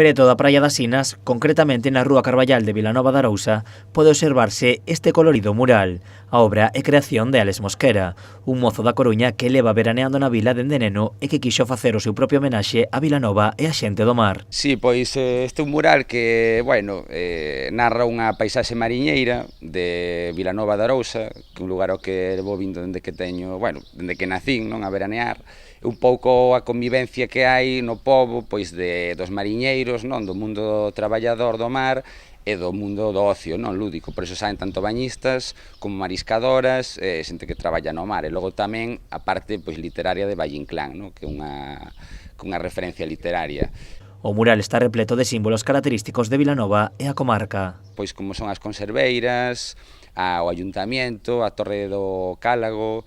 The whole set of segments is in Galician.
Preto da Praia das Sinas, concretamente na Rúa Carballal de Vilanova de Arousa, pode observarse este colorido mural. A obra é creación de Álex Mosquera, un mozo da Coruña que leva veraneando na vila dende neno e que quixo facer o seu propio homenaxe a Vilanova e a xente do mar. Sí, pois este é un mural que, bueno, narra unha paisaxe mariñeira de Vilanova de Arousa, que é un lugar ao que vou vindo dende que teño, bueno, dende que nacín, non, a veranear, un pouco a convivencia que hai no pobo, pois dos mariñeiros, non, do mundo traballador do mar e do mundo do ocio, non, lúdico. Por iso saen tanto bañistas como mariscadoras, xente que traballa no mar, e logo tamén a parte pois literaria de Valle Inclán, non, que é unha referencia literaria. O mural está repleto de símbolos característicos de Vilanova e a comarca. Pois como son as conserveiras, o ayuntamiento, a torre do Cálago,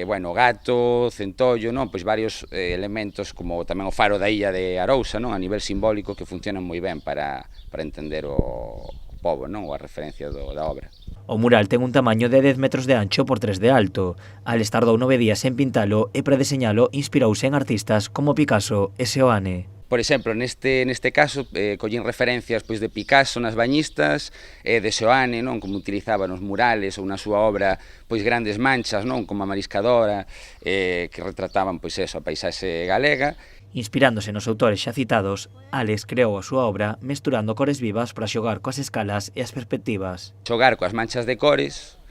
bueno, o gato, centollo, non? Pois varios elementos como tamén o faro da illa de Arousa, non? A nivel simbólico que funcionan moi ben para entender o pobo, non? Ou a referencia da obra. O mural ten un tamaño de 10 metros de ancho por 3 de alto. Al tardou 9 días en pintalo e para deseñalo inspirouse en artistas como Picasso e Seoane. Por exemplo, neste caso, collín referencias pois de Picasso nas bañistas, de Seoane, non, como utilizaba nos murales ou na súa obra pois grandes manchas, non, como a mariscadora, que retrataban pois eso, a paisaxe galega. Inspirándose nos autores xa citados, Álex creou a súa obra mesturando cores vivas para xogar coas escalas e as perspectivas. Xogar coas manchas de cores,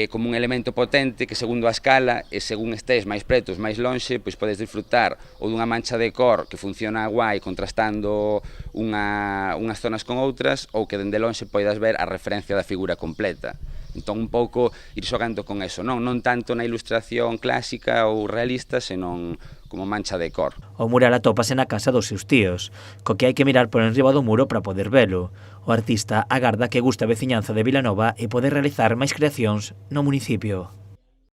como un elemento potente que segundo a escala e según estés máis pretos, máis lonxe, pois podes disfrutar ou dunha mancha de cor que funciona guai contrastando unhas zonas con outras ou que dende lonxe poidas ver a referencia da figura completa. Entón un pouco ir xogando con eso, non tanto na ilustración clásica ou realista, senón como mancha de cor. O mural atópase na casa dos seus tíos, co que hai que mirar por enriba do muro para poder velo. O artista agarda que guste a veciñanza de Vilanova e poder realizar máis creacións no municipio.